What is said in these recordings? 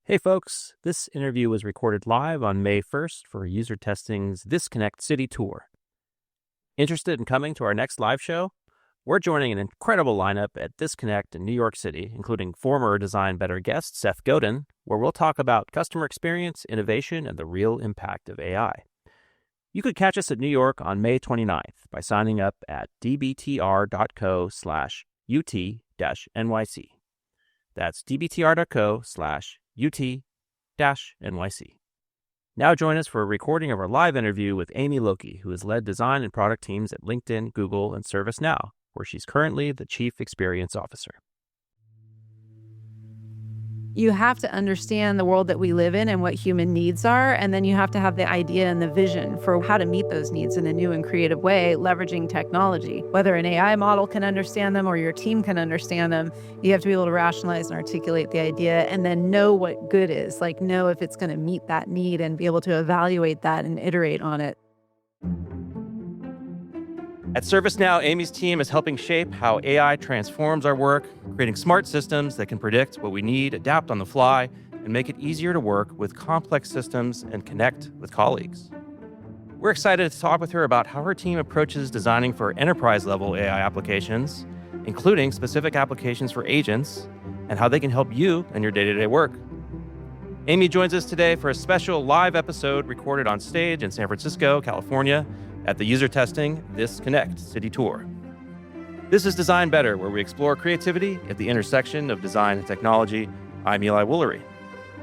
Hey folks, this interview was recorded live on May 1st for UserTesting's This Connect City Tour. Interested in coming to our next live show? We're joining an incredible lineup at This Connect in New York City, including former Design Better guest Seth Godin, where we'll talk about customer experience, innovation, and the real impact of AI. You could catch us at New York on May 29th by signing up at dbtr.co/UT-NYC. That's dbtr.co/UT-NYC. Now join us for a recording of our live interview with Amy Lokey, who has led design and product teams at LinkedIn, Google, and ServiceNow, where she's currently the Chief Experience Officer. You have to understand the world that we live in and what human needs are, and then you have to have the idea and the vision for how to meet those needs in a new and creative way, leveraging technology. Whether an AI model can understand them or your team can understand them, you have to be able to rationalize and articulate the idea and then know what good is, like know if it's going to meet that need and be able to evaluate that and iterate on it. At ServiceNow, Amy's team is helping shape how AI transforms our work, creating smart systems that can predict what we need, adapt on the fly, and make it easier to work with complex systems and connect with colleagues. We're excited to talk with her about how her team approaches designing for enterprise-level AI applications, including specific applications for agents, and how they can help you in your day-to-day work. Amy joins us today for a special live episode recorded on stage in San Francisco, California, at the UserTesting This Connect City Tour. This is Design Better, where we explore creativity at the intersection of design and technology. I'm Eli Woolery.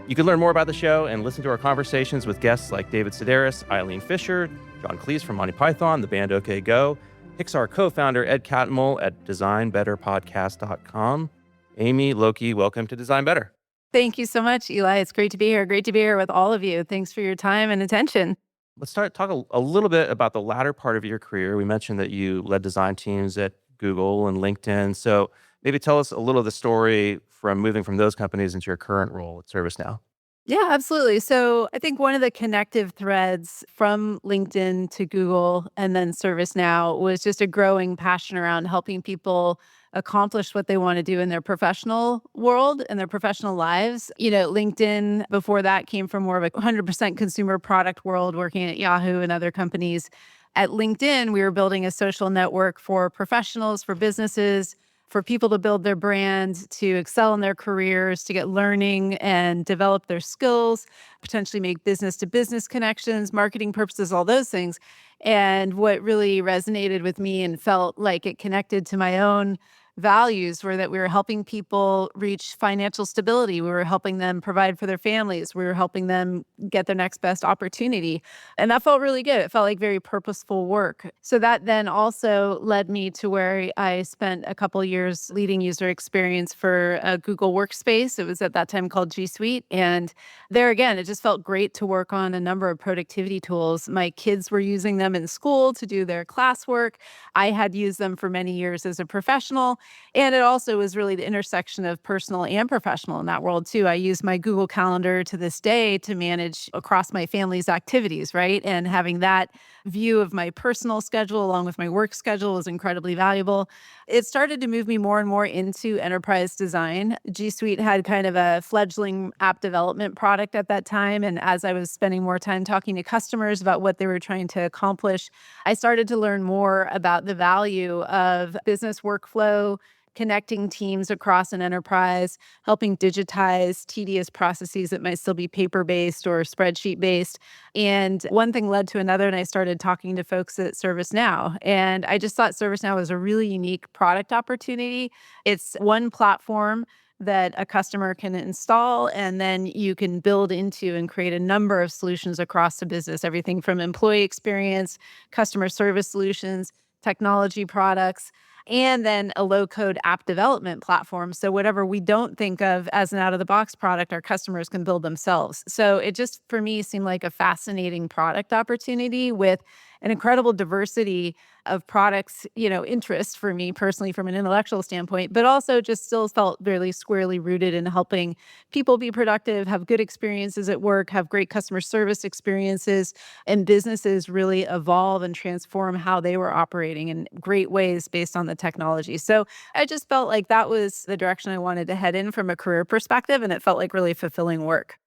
You can learn more about the show and listen to our conversations with guests like David Sedaris, Eileen Fisher, John Cleese from Monty Python, the band OK Go, Pixar co-founder Ed Catmull at designbetterpodcast.com. Amy, Lokey, welcome to Design Better. Thank you so much, Eli. It's great to be here. Great to be here with all of you. Thanks for your time and attention. Let's talk a little bit about the latter part of your career. We mentioned that you led design teams at Google and LinkedIn. So maybe tell us a little of the story from moving from those companies into your current role at ServiceNow. Yeah, absolutely. So I think one of the connective threads from LinkedIn to Google and then ServiceNow was just a growing passion around helping people accomplish what they want to do in their professional world and their professional lives. You know, LinkedIn before that came from more of a 100% consumer product world, working at Yahoo and other companies. At LinkedIn, we were building a social network for professionals, for businesses, for people to build their brand, to excel in their careers, to get learning and develop their skills, potentially make business-to-business connections, marketing purposes, all those things. And what really resonated with me and felt like it connected to my own values were that we were helping people reach financial stability. We were helping them provide for their families. We were helping them get their next best opportunity. And that felt really good. It felt like very purposeful work. So that then also led me to where I spent a couple years leading user experience for a Google Workspace. It was at that time called G Suite. And there again, it just felt great to work on a number of productivity tools. My kids were using them in school to do their classwork. I had used them for many years as a professional. And it also was really the intersection of personal and professional in that world, too. I use my Google Calendar to this day to manage across my family's activities, right? And having that view of my personal schedule along with my work schedule was incredibly valuable. It started to move me more and more into enterprise design. G Suite had kind of a fledgling app development product at that time. And as I was spending more time talking to customers about what they were trying to accomplish, I started to learn more about the value of business workflow, connecting teams across an enterprise, helping digitize tedious processes that might still be paper-based or spreadsheet-based. And one thing led to another, and I started talking to folks at ServiceNow. And I just thought ServiceNow was a really unique product opportunity. It's one platform that a customer can install, and then you can build into and create a number of solutions across the business, everything from employee experience, customer service solutions, technology products, and then a low-code app development platform. So whatever we don't think of as an out-of-the-box product, our customers can build themselves. So it just, for me, seemed like a fascinating product opportunity with an incredible diversity of products, interest for me personally from an intellectual standpoint, but also just still felt really squarely rooted in helping people be productive, have good experiences at work, have great customer service experiences, and businesses really evolve and transform how they were operating in great ways based on the technology. So I just felt like that was the direction I wanted to head in from a career perspective, and it felt like really fulfilling work.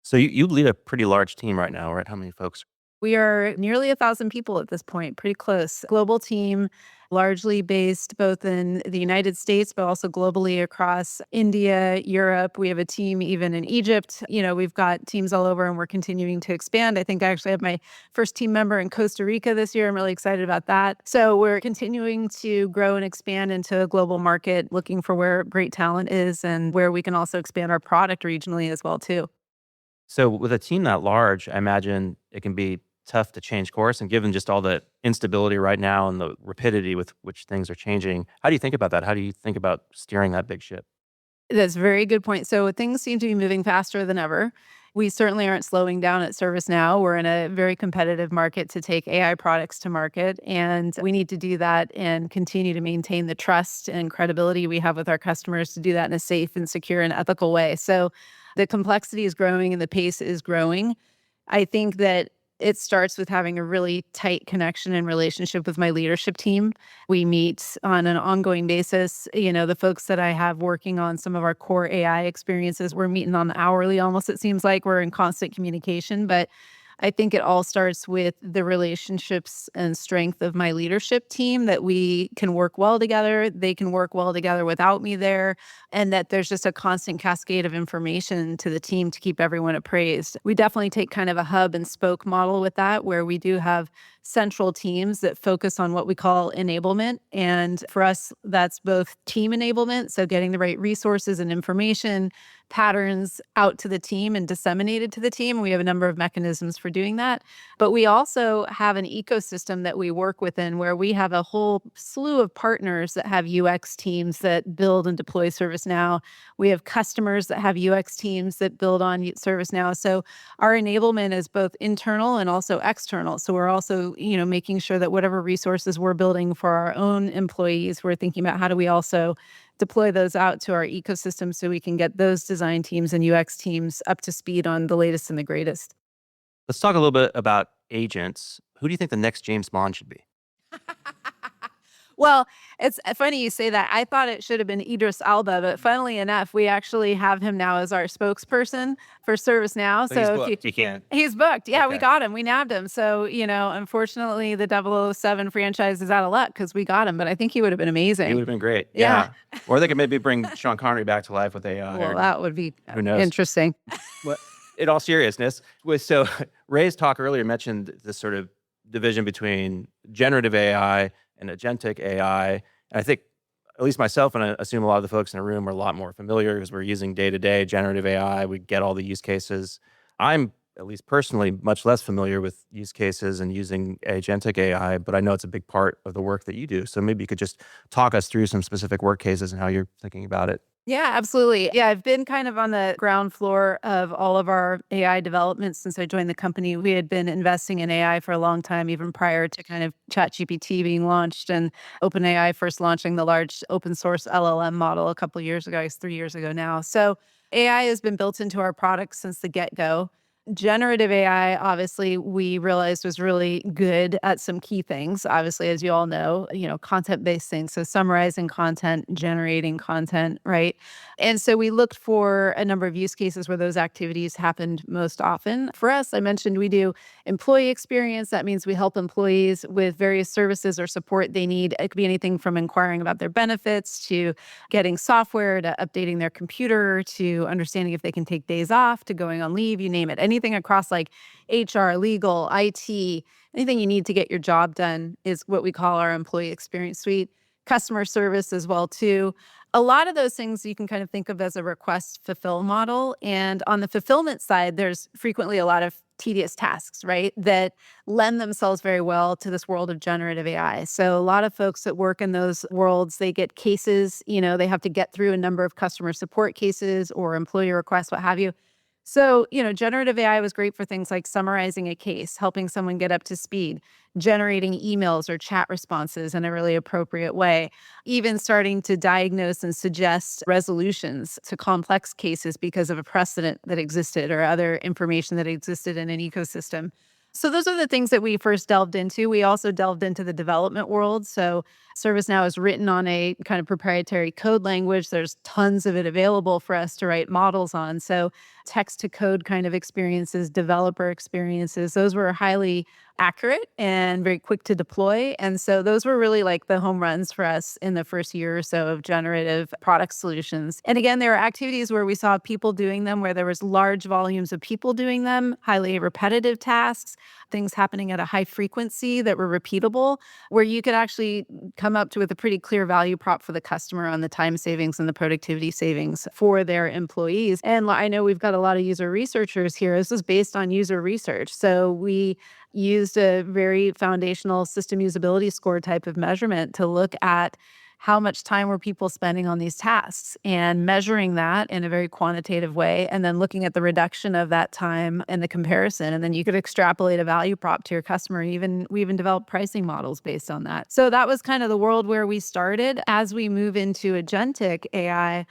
So you lead a pretty large team right now, right? How many folks? We are nearly 1,000 people at this point, pretty close. Global team, largely based both in the United States, but also globally across India, Europe. We have a team even in Egypt. We've got teams all over and we're continuing to expand. I think I actually have my first team member in Costa Rica this year. I'm really excited about that. So we're continuing to grow and expand into a global market, looking for where great talent is and where we can also expand our product regionally as well, too. So with a team that large, I imagine it can be tough to change course. And given just all the instability right now and the rapidity with which things are changing, how do you think about that? How do you think about steering that big ship? That's a very good point. So things seem to be moving faster than ever. We certainly aren't slowing down at ServiceNow. We're in a very competitive market to take AI products to market, and we need to do that and continue to maintain the trust and credibility we have with our customers to do that in a safe and secure and ethical way. So the complexity is growing and the pace is growing. I think that it starts with having a really tight connection and relationship with my leadership team. We meet on an ongoing basis. The folks that I have working on some of our core AI experiences, we're meeting on the hourly almost. It seems like we're in constant communication, but I think it all starts with the relationships and strength of my leadership team, that we can work well together. They can work well together without me there, and that there's just a constant cascade of information to the team to keep everyone appraised. We definitely take kind of a hub and spoke model with that, where we do have central teams that focus on what we call enablement. And for us, that's both team enablement, so getting the right resources and information patterns out to the team and disseminated to the team. We have a number of mechanisms for doing that. But we also have an ecosystem that we work within, where we have a whole slew of partners that have UX teams that build and deploy ServiceNow. We have customers that have UX teams that build on ServiceNow. So our enablement is both internal and also external. So we're also, making sure that whatever resources we're building for our own employees, we're thinking about how do we also deploy those out to our ecosystem so we can get those design teams and UX teams up to speed on the latest and the greatest. Let's talk a little bit about agents. Who do you think the next James Bond should be? Well, it's funny you say that. I thought it should have been Idris Elba, but funnily enough, we actually have him now as our spokesperson for ServiceNow. But he's So booked. You can't. he's booked. Yeah, we Okay. got him. We nabbed him. So, unfortunately, the 007 franchise is out of luck because we got him, but I think he would have been He amazing. would have been great. Yeah. Yeah. Or they could maybe bring Sean Connery back to life with AI. Well, Or that would be who knows? interesting. Well, in all seriousness, so Ray's talk earlier mentioned this sort of division between generative AI and agentic AI. And I think at least myself, and I assume a lot of the folks in the room are a lot more familiar because we're using day-to-day generative AI. We get all the use cases. I'm, at least personally, much less familiar with use cases and using agentic AI, but I know it's a big part of the work that you do. So maybe you could just talk us through some specific work cases and how you're thinking about it. Yeah, absolutely. Yeah, I've been kind of on the ground floor of all of our AI developments since I joined the company. We had been investing in AI for a long time, even prior to kind of ChatGPT being launched and OpenAI first launching the large open source LLM model a couple of years ago. It's 3 years ago now. So AI has been built into our products since the get-go. Generative AI, obviously, we realized was really good at some key things. Obviously, as you all know, content-based things. So summarizing content, generating content, right? And so we looked for a number of use cases where those activities happened most often. For us, I mentioned we do employee experience. That means we help employees with various services or support they need. It could be anything from inquiring about their benefits to getting software to updating their computer to understanding if they can take days off to going on leave, you name it. Anything across like HR, legal, IT, anything you need to get your job done is what we call our employee experience suite. Customer service as well too. A lot of those things you can kind of think of as a request fulfill model. And on the fulfillment side, there's frequently a lot of tedious tasks, right, that lend themselves very well to this world of generative AI. So a lot of folks that work in those worlds, they get cases, they have to get through a number of customer support cases or employee requests, what have you. So, generative AI was great for things like summarizing a case, helping someone get up to speed, generating emails or chat responses in a really appropriate way, even starting to diagnose and suggest resolutions to complex cases because of a precedent that existed or other information that existed in an ecosystem. So, those are the things that we first delved into. We also delved into the development world. So, ServiceNow is written on a kind of proprietary code language. There's tons of it available for us to write models on. So, text to code kind of experiences, developer experiences, those were highly accurate and very quick to deploy. And so those were really like the home runs for us in the first year or so of generative product solutions. And again, there were activities where we saw people doing them, where there was large volumes of people doing them, highly repetitive tasks, things happening at a high frequency that were repeatable, where you could actually come up with a pretty clear value prop for the customer on the time savings and the productivity savings for their employees. And I know we've got a lot of user researchers here. This is based on user research. So we used a very foundational system usability score type of measurement to look at how much time were people spending on these tasks and measuring that in a very quantitative way, and then looking at the reduction of that time and the comparison. And then you could extrapolate a value prop to your customer. We even developed pricing models based on that. So that was kind of the world where we started. As we move into agentic AI,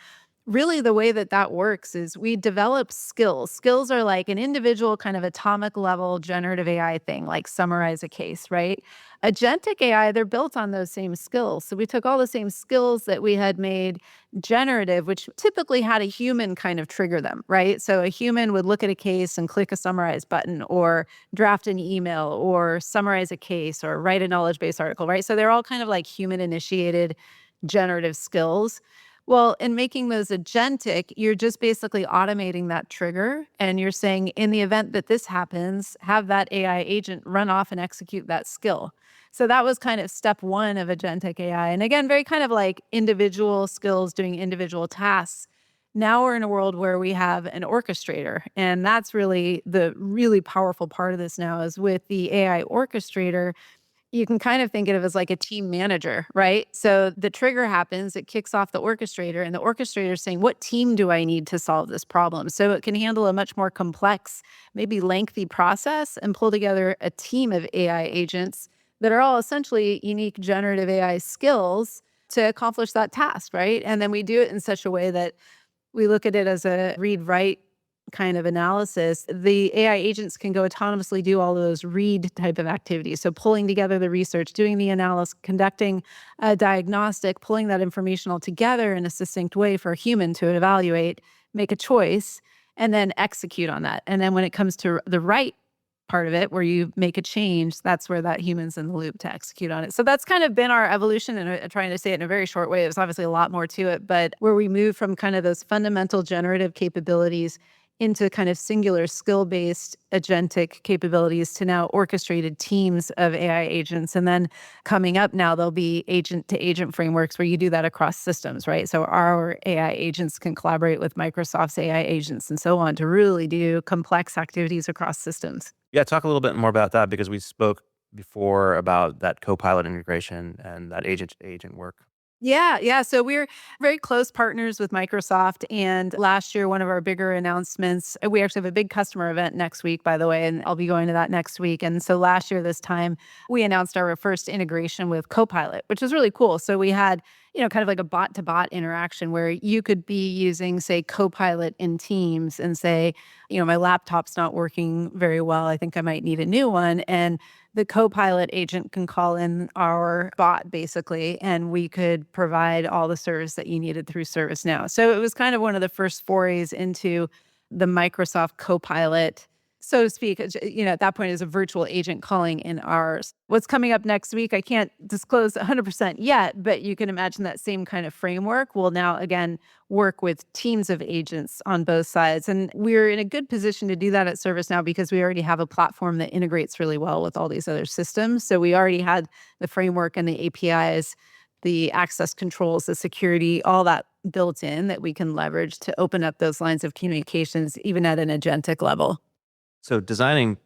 really the way that that works is we develop skills. Skills are like an individual kind of atomic level generative AI thing, like summarize a case, right? Agentic AI, they're built on those same skills. So we took all the same skills that we had made generative, which typically had a human kind of trigger them, right? So a human would look at a case and click a summarize button or draft an email or summarize a case or write a knowledge base article, right? So they're all kind of like human initiated generative skills. Well, in making those agentic, you're just basically automating that trigger. And you're saying, in the event that this happens, have that AI agent run off and execute that skill. So that was kind of step one of agentic AI. And again, very kind of like individual skills doing individual tasks. Now we're in a world where we have an orchestrator. And that's really the really powerful part of this now is with the AI orchestrator. You can kind of think of it as like a team manager, right? So the trigger happens, it kicks off the orchestrator, and the orchestrator is saying, what team do I need to solve this problem? So it can handle a much more complex, maybe lengthy process and pull together a team of AI agents that are all essentially unique generative AI skills to accomplish that task, right? And then we do it in such a way that we look at it as a read write kind of analysis. The AI agents can go autonomously do all of those read type of activities. So pulling together the research, doing the analysis, conducting a diagnostic, pulling that information all together in a succinct way for a human to evaluate, make a choice, and then execute on that. And then when it comes to the right part of it, where you make a change, that's where that human's in the loop to execute on it. So that's kind of been our evolution, and trying to say it in a very short way. There's obviously a lot more to it, but where we move from kind of those fundamental generative capabilities into kind of singular skill-based agentic capabilities to now orchestrated teams of AI agents. And then coming up now, there'll be agent-to-agent frameworks where you do that across systems, right? So our AI agents can collaborate with Microsoft's AI agents and so on to really do complex activities across systems. Yeah, talk a little bit more about that because we spoke before about that Copilot integration and that agent-to-agent work. Yeah. So we're very close partners with Microsoft. And last year, one of our bigger announcements, we actually have a big customer event next week, by the way, and I'll be going to that next week. And so last year, this time, we announced our first integration with Copilot, which was really cool. So we had, kind of like a bot to bot interaction where you could be using, say, Copilot in Teams and say, my laptop's not working very well. I think I might need a new one. And the Copilot agent can call in our bot basically, and we could provide all the service that you needed through ServiceNow. So it was kind of one of the first forays into the Microsoft Copilot, so to speak. At that point, is a virtual agent calling in ours. What's coming up next week, I can't disclose 100% yet, but you can imagine that same kind of framework will now, again, work with teams of agents on both sides. And we're in a good position to do that at ServiceNow because we already have a platform that integrates really well with all these other systems. So we already had the framework and the APIs, the access controls, the security, all that built in that we can leverage to open up those lines of communications, even at an agentic level. So designing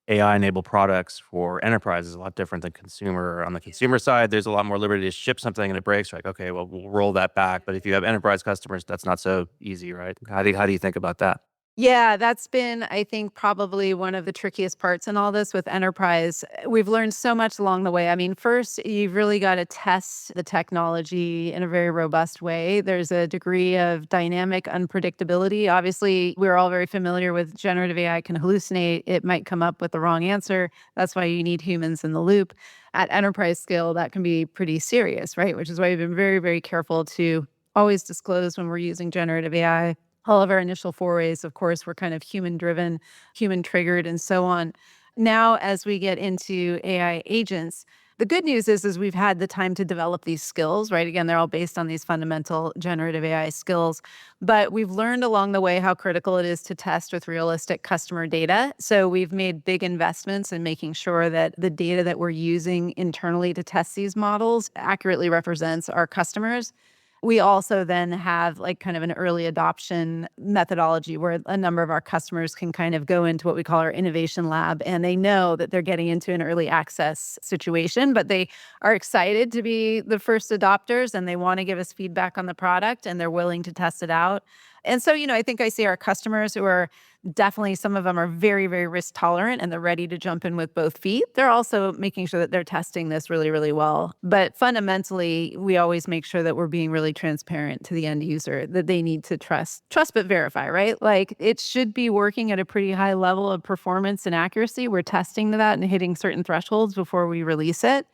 AI-enabled products for enterprise is a lot different than consumer. On the consumer side, there's a lot more liberty to ship something and it breaks. You're like, okay, well, we'll roll that back. But if you have enterprise customers, that's not so easy, right? How do you think about that? Yeah, that's been, I think, probably one of the trickiest parts in all this with enterprise. We've learned so much along the way. I mean, first, you've really got to test the technology in a very robust way. There's a degree of dynamic unpredictability. Obviously, we're all very familiar with generative AI can hallucinate. It might come up with the wrong answer. That's why you need humans in the loop. At enterprise scale, that can be pretty serious, right? Which is why we've been very, very careful to always disclose when we're using generative AI. All of our initial forays, of course, were kind of human driven, human triggered, and so on. Now, as we get into AI agents, the good news is we've had the time to develop these skills, right? Again, they're all based on these fundamental generative AI skills, but we've learned along the way how critical it is to test with realistic customer data. So we've made big investments in making sure that the data that we're using internally to test these models accurately represents our customers. We also then have like kind of an early adoption methodology where a number of our customers can kind of go into what we call our innovation lab, and they know that they're getting into an early access situation, but they are excited to be the first adopters and they want to give us feedback on the product and they're willing to test it out. And so, I think I see our customers who are definitely, some of them are very, very risk tolerant and they're ready to jump in with both feet. They're also making sure that they're testing this really, really well. But fundamentally, we always make sure that we're being really transparent to the end user, that they need to trust but verify, right? Like it should be working at a pretty high level of performance and accuracy. We're testing that and hitting certain thresholds before we release it.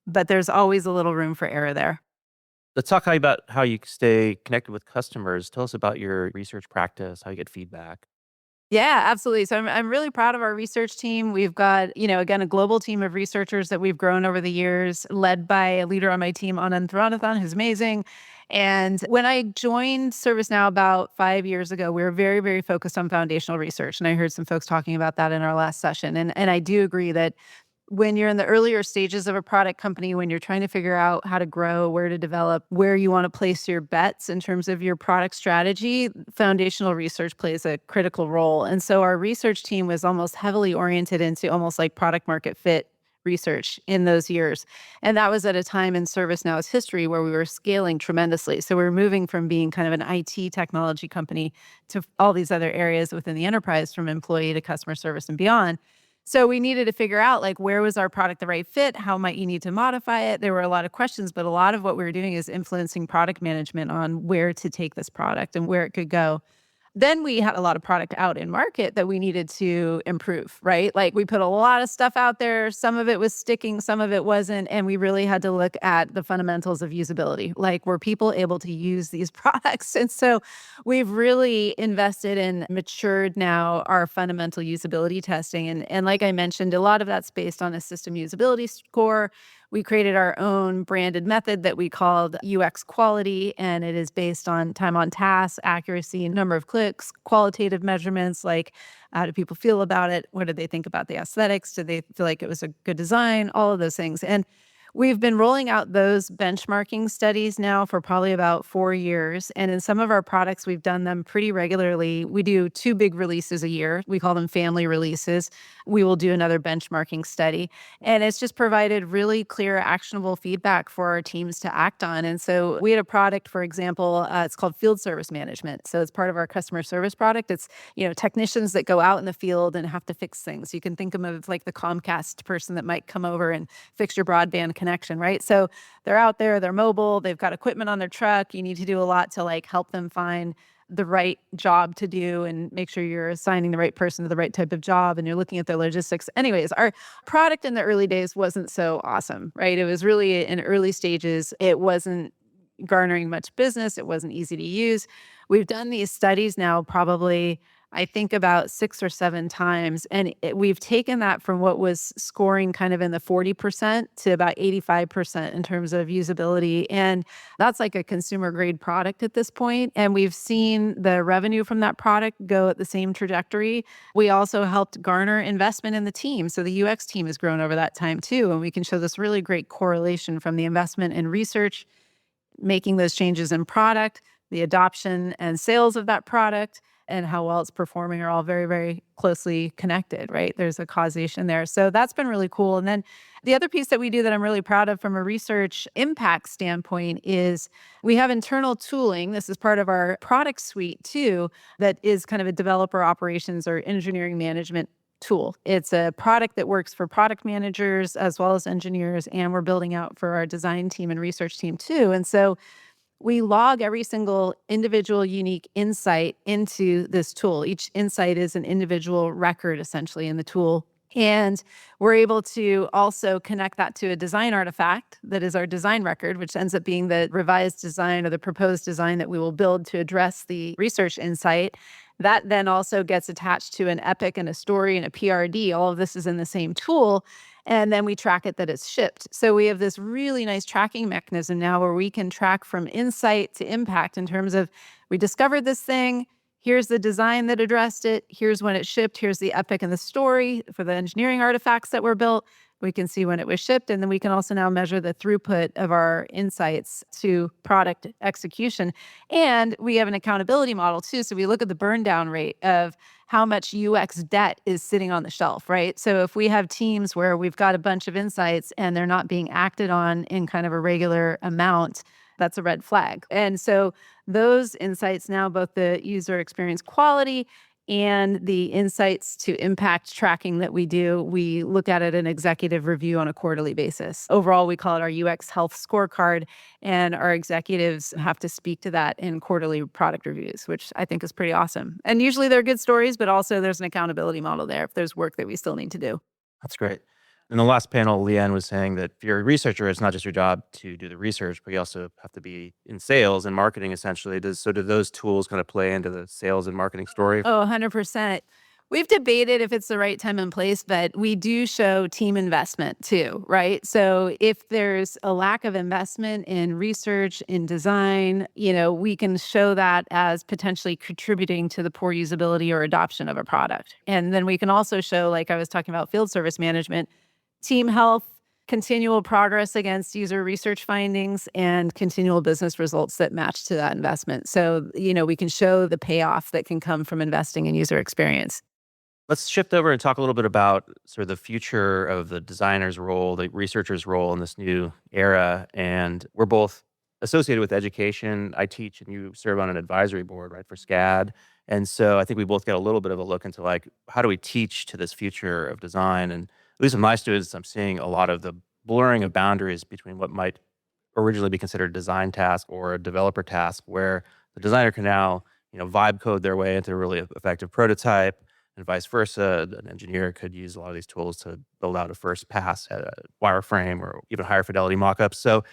But there's always a little room for error there. Let's talk about how you stay connected with customers. Tell us about your research practice, how you get feedback. Yeah, absolutely. So I'm really proud of our research team. We've got, again, a global team of researchers that we've grown over the years, led by a leader on my team, Anand Thiranathan, who's amazing. And when I joined ServiceNow about 5 years ago, we were very, very focused on foundational research. And I heard some folks talking about that in our last session. And I do agree that when you're in the earlier stages of a product company, when you're trying to figure out how to grow, where to develop, where you want to place your bets in terms of your product strategy, foundational research plays a critical role. And so our research team was almost heavily oriented into almost like product market fit research in those years. And that was at a time in ServiceNow's history where we were scaling tremendously. So we were moving from being kind of an IT technology company to all these other areas within the enterprise, from employee to customer service and beyond. So we needed to figure out, like, where was our product the right fit? How might you need to modify it? There were a lot of questions, but a lot of what we were doing is influencing product management on where to take this product and where it could go. Then we had a lot of product out in market that we needed to improve, right? Like we put a lot of stuff out there. Some of it was sticking, some of it wasn't. And we really had to look at the fundamentals of usability. Like, were people able to use these products? And so we've really invested and matured now our fundamental usability testing. And like I mentioned, a lot of that's based on a system usability score. We created our own branded method that we called UX quality, and it is based on time on task, accuracy, number of clicks, qualitative measurements like how do people feel about it? What did they think about the aesthetics? Did they feel like it was a good design? All of those things. And we've been rolling out those benchmarking studies now for probably about 4 years. And in some of our products, we've done them pretty regularly. We do 2 big releases a year. We call them family releases. We will do another benchmarking study. And it's just provided really clear, actionable feedback for our teams to act on. And so we had a product, for example, it's called field service management. So it's part of our customer service product. It's, technicians that go out in the field and have to fix things. You can think of them as like the Comcast person that might come over and fix your broadband connection, right? So they're out there, they're mobile, they've got equipment on their truck. You need to do a lot to like help them find the right job to do and make sure you're assigning the right person to the right type of job and you're looking at their logistics. Anyways, our product in the early days wasn't so awesome, right? It was really in early stages. It wasn't garnering much business. It wasn't easy to use. We've done these studies now probably, I think, about 6 or 7 times. And we've taken that from what was scoring kind of in the 40% to about 85% in terms of usability. And that's like a consumer grade product at this point. And we've seen the revenue from that product go at the same trajectory. We also helped garner investment in the team. So the UX team has grown over that time too. And we can show this really great correlation from the investment in research, making those changes in product, the adoption and sales of that product, and how well it's performing are all very, very closely connected, right? There's a causation there. So that's been really cool. And then the other piece that we do that I'm really proud of from a research impact standpoint is we have internal tooling. This is part of our product suite too, that is kind of a developer operations or engineering management tool. It's a product that works for product managers as well as engineers, and we're building out for our design team and research team too. And so we log every single individual unique insight into this tool. Each insight is an individual record essentially in the tool. And we're able to also connect that to a design artifact that is our design record, which ends up being the revised design or the proposed design that we will build to address the research insight. That then also gets attached to an epic and a story and a PRD. All of this is in the same tool. And then we track it that it's shipped. So we have this really nice tracking mechanism now where we can track from insight to impact in terms of we discovered this thing. Here's the design that addressed it. Here's when it shipped. Here's the epic and the story for the engineering artifacts that were built. We can see when it was shipped. And then we can also now measure the throughput of our insights to product execution. And we have an accountability model too. So we look at the burn down rate of how much UX debt is sitting on the shelf, right? So if we have teams where we've got a bunch of insights and they're not being acted on in kind of a regular amount, that's a red flag. And so those insights now, both the user experience quality and the insights to impact tracking that we do, we look at it in executive review on a quarterly basis. Overall, we call it our UX health scorecard, and our executives have to speak to that in quarterly product reviews, which I think is pretty awesome. And usually they're good stories, but also there's an accountability model there if there's work that we still need to do. That's great. In the last panel, Leanne was saying that if you're a researcher, it's not just your job to do the research, but you also have to be in sales and marketing, essentially. Do those tools kind of play into the sales and marketing story? Oh, 100%. We've debated if it's the right time and place, but we do show team investment too, right? So if there's a lack of investment in research, in design, we can show that as potentially contributing to the poor usability or adoption of a product. And then we can also show, like I was talking about field service management, team health, continual progress against user research findings, and continual business results that match to that investment. So, we can show the payoff that can come from investing in user experience. Let's shift over and talk a little bit about sort of the future of the designer's role, the researcher's role in this new era. And we're both associated with education. I teach and you serve on an advisory board, right, for SCAD. And so I think we both get a little bit of a look into like, how do we teach to this future of design? And at least with my students, I'm seeing a lot of the blurring of boundaries between what might originally be considered a design task or a developer task, where the designer can now, vibe code their way into a really effective prototype, and vice versa. An engineer could use a lot of these tools to build out a first pass at a wireframe or even higher fidelity mockups. So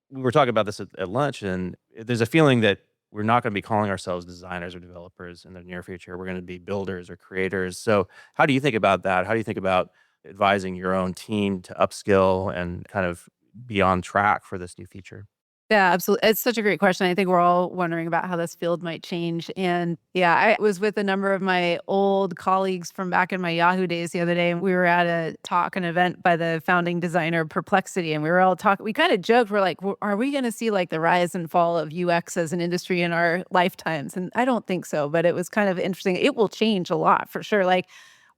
we were talking about this at lunch, and there's a feeling that we're not going to be calling ourselves designers or developers in the near future. We're going to be builders or creators. So how do you think about that? How do you think about advising your own team to upskill and kind of be on track for this new feature? Yeah, absolutely. It's such a great question. I think we're all wondering about how this field might change. And yeah, I was with a number of my old colleagues from back in my Yahoo days the other day, and we were at an event by the founding designer of Perplexity, and we were all talking. We kind of joked, we're like, are we going to see like the rise and fall of UX as an industry in our lifetimes? And I don't think so, but it was kind of interesting. It will change a lot for sure. Like,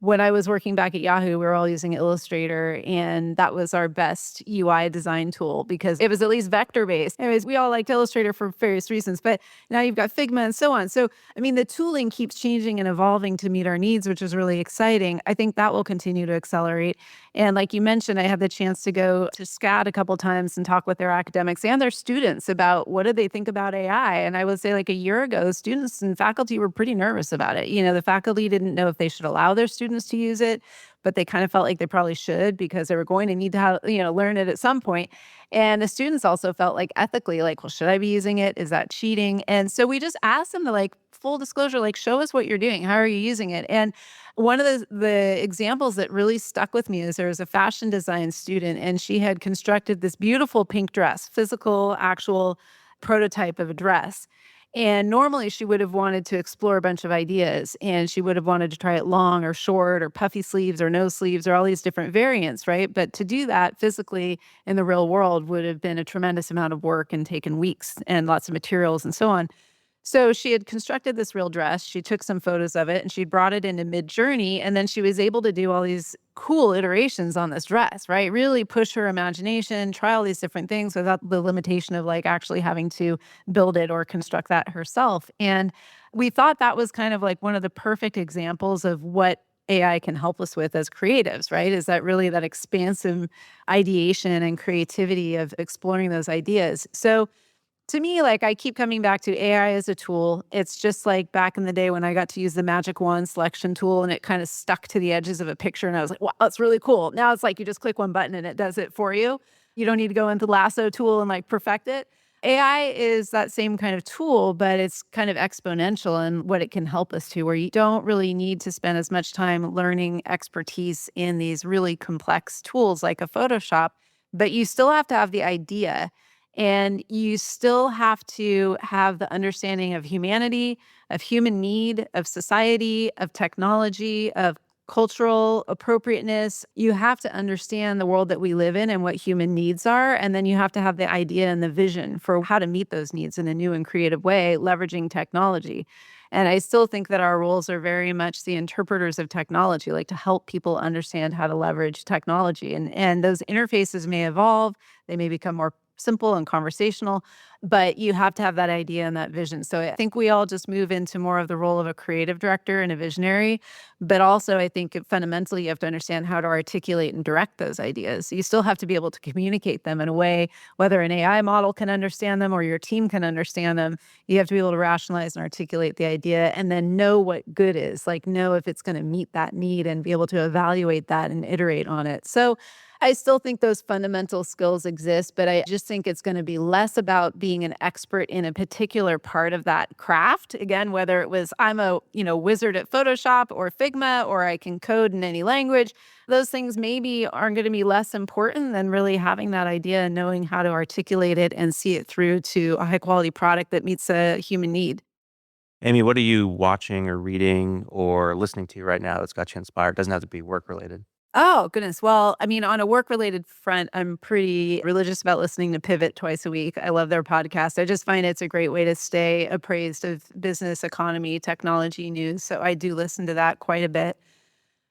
when I was working back at Yahoo, we were all using Illustrator, and that was our best UI design tool because it was at least vector-based. Anyways, we all liked Illustrator for various reasons, but now you've got Figma and so on. So, the tooling keeps changing and evolving to meet our needs, which is really exciting. I think that will continue to accelerate. And like you mentioned, I had the chance to go to SCAD a couple times and talk with their academics and their students about what do they think about AI. And I would say like a year ago, students and faculty were pretty nervous about it. The faculty didn't know if they should allow their students to use it, but they kind of felt like they probably should because they were going to need to learn it at some point. And the students also felt like ethically, like, well, should I be using it? Is that cheating? And so we just asked them to like full disclosure, like show us what you're doing. How are you using it? And one of the examples that really stuck with me is there was a fashion design student, and she had constructed this beautiful pink dress, physical, actual prototype of a dress. And normally she would have wanted to explore a bunch of ideas, and she would have wanted to try it long or short or puffy sleeves or no sleeves or all these different variants, right? But to do that physically in the real world would have been a tremendous amount of work and taken weeks and lots of materials and so on. So she had constructed this real dress. She took some photos of it and she brought it into Mid-Journey. And then she was able to do all these cool iterations on this dress, right? Really push her imagination, try all these different things without the limitation of like actually having to build it or construct that herself. And we thought that was kind of like one of the perfect examples of what AI can help us with as creatives, right? Is that really that expansive ideation and creativity of exploring those ideas. So to me, like I keep coming back to AI as a tool. It's just like back in the day when I got to use the magic wand selection tool and it kind of stuck to the edges of a picture. And I was like, wow, that's really cool. Now it's like you just click one button and it does it for you. You don't need to go into the lasso tool and like perfect it. AI is that same kind of tool, but it's kind of exponential in what it can help us to, where you don't really need to spend as much time learning expertise in these really complex tools like a Photoshop, but you still have to have the idea and you still have to have the understanding of humanity, of human need, of society, of technology, of cultural appropriateness. You have to understand the world that we live in and what human needs are. And then you have to have the idea and the vision for how to meet those needs in a new and creative way, leveraging technology. And I still think that our roles are very much the interpreters of technology, like to help people understand how to leverage technology. And those interfaces may evolve, they may become more simple and conversational, but you have to have that idea and that vision. So I think we all just move into more of the role of a creative director and a visionary, but also I think fundamentally you have to understand how to articulate and direct those ideas. You still have to be able to communicate them in a way, whether an AI model can understand them or your team can understand them. You have to be able to rationalize and articulate the idea and then know what good is, like know if it's going to meet that need and be able to evaluate that and iterate on it. So I still think those fundamental skills exist, but I just think it's going to be less about being an expert in a particular part of that craft. Again, whether it was I'm a, wizard at Photoshop or Figma or I can code in any language, those things maybe are going to be less important than really having that idea and knowing how to articulate it and see it through to a high quality product that meets a human need. Amy, what are you watching or reading or listening to right now that's got you inspired? Doesn't have to be work related. Oh, goodness. Well, I mean, on a work-related front, I'm pretty religious about listening to Pivot twice a week. I love their podcast. I just find it's a great way to stay appraised of business, economy, technology news. So I do listen to that quite a bit.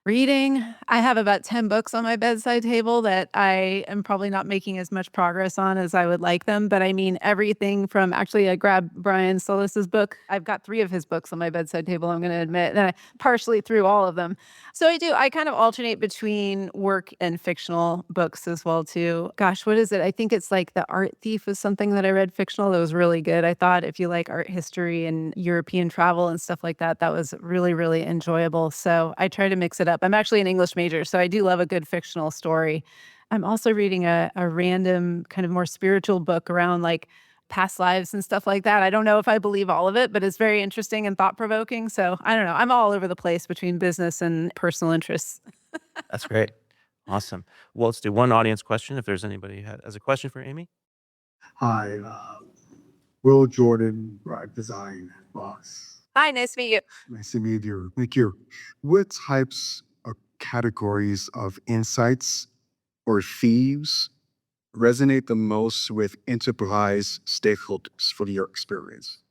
Reading, I have about 10 books on my bedside table that I am probably not making as much progress on as I would like them. But I mean, everything from actually, I grabbed Brian Solis's book. I've got 3 of his books on my bedside table, I'm going to admit, and I partially through all of them. So I kind of alternate between work and fictional books as well, too. Gosh, what is it? I think it's like The Art Thief was something that I read fictional that was really good. I thought if you like art history and European travel and stuff like that, that was really, really enjoyable. So I try to mix it up. I'm actually an English major, so I do love a good fictional story. I'm also reading a random kind of more spiritual book around like past lives and stuff like that. I don't know if I believe all of it, but it's very interesting and thought provoking. So I don't know. I'm all over the place between business and personal interests. That's great. Awesome. Well, let's do one audience question. If there's anybody who has a question for Amy. Hi, Will Jordan, Graphic Design Boss. Hi, nice to meet you. Nice to meet you. Thank you. What types of categories of insights or thieves resonate the most with enterprise stakeholders from your experience?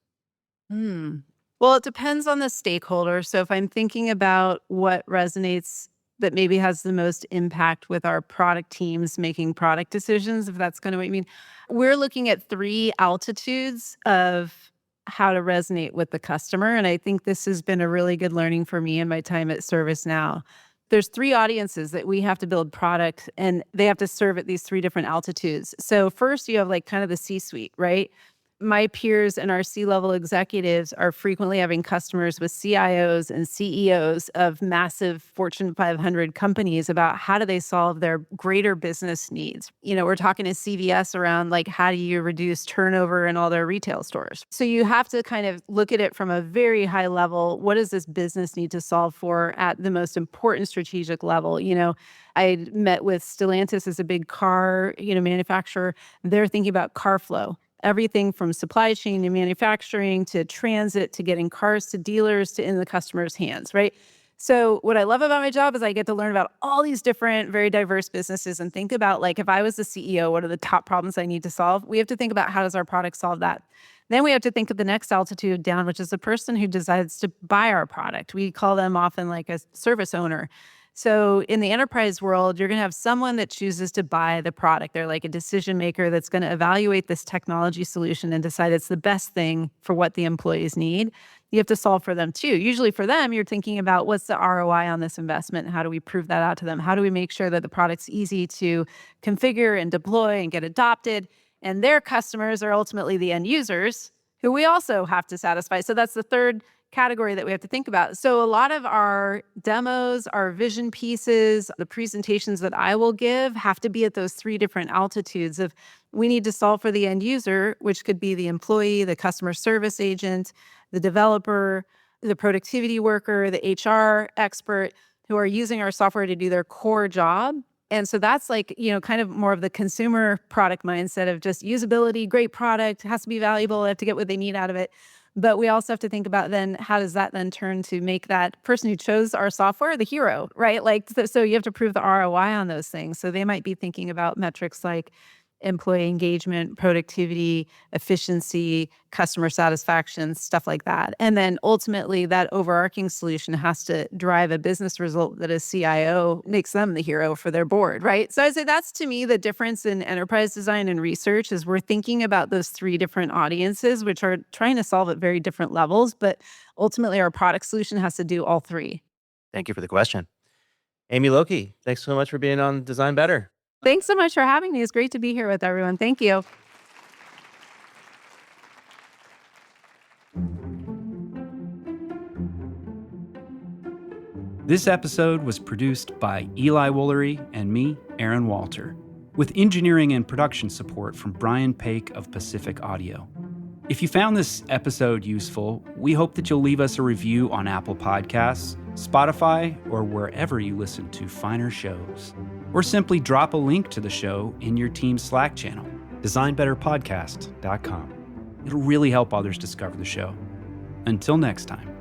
Hmm. Well, it depends on the stakeholder. So if I'm thinking about what resonates that maybe has the most impact with our product teams making product decisions, if that's kind of what you mean, we're looking at 3 altitudes of how to resonate with the customer. And I think this has been a really good learning for me in my time at ServiceNow. There's 3 audiences that we have to build product and they have to serve at these 3 different altitudes. So first you have like kind of the C-suite, right? My peers and our C-level executives are frequently having customers with CIOs and CEOs of massive Fortune 500 companies about how do they solve their greater business needs. We're talking to CVS around like how do you reduce turnover in all their retail stores. So you have to kind of look at it from a very high level. What does this business need to solve for at the most important strategic level? I met with Stellantis as a big car, manufacturer. They're thinking about car flow. Everything from supply chain to manufacturing to transit to getting cars to dealers to in the customer's hands, right? So what I love about my job is I get to learn about all these different, very diverse businesses and think about like if I was the CEO, what are the top problems I need to solve? We have to think about how does our product solve that? Then we have to think of the next altitude down, which is the person who decides to buy our product. We call them often like a service owner. So in the enterprise world, you're going to have someone that chooses to buy the product. They're like a decision maker that's going to evaluate this technology solution and decide it's the best thing for what the employees need. You have to solve for them too. Usually for them, you're thinking about what's the ROI on this investment and how do we prove that out to them? How do we make sure that the product's easy to configure and deploy and get adopted? And their customers are ultimately the end users who we also have to satisfy. So that's the third category that we have to think about. So a lot of our demos, our vision pieces, the presentations that I will give have to be at those three different altitudes of we need to solve for the end user, which could be the employee, the customer service agent, the developer, the productivity worker, the HR expert who are using our software to do their core job. And so that's like, kind of more of the consumer product mindset of just usability, great product, has to be valuable, they have to get what they need out of it. But we also have to think about then how does that then turn to make that person who chose our software the hero, right? Like, so you have to prove the ROI on those things. So they might be thinking about metrics like employee engagement, productivity, efficiency, customer satisfaction, stuff like that. And then ultimately that overarching solution has to drive a business result that a CIO makes them the hero for their board, right? So I'd say that's to me the difference in enterprise design and research is we're thinking about those three different audiences, which are trying to solve at very different levels, but ultimately our product solution has to do all three. Thank you for the question. Amy Lokey, thanks so much for being on Design Better. Thanks so much for having me. It's great to be here with everyone. Thank you. This episode was produced by Eli Woolery and me, Aaron Walter, with engineering and production support from Brian Paik of Pacific Audio. If you found this episode useful, we hope that you'll leave us a review on Apple Podcasts, Spotify, or wherever you listen to finer shows. Or simply drop a link to the show in your team's Slack channel, designbetterpodcast.com. It'll really help others discover the show. Until next time.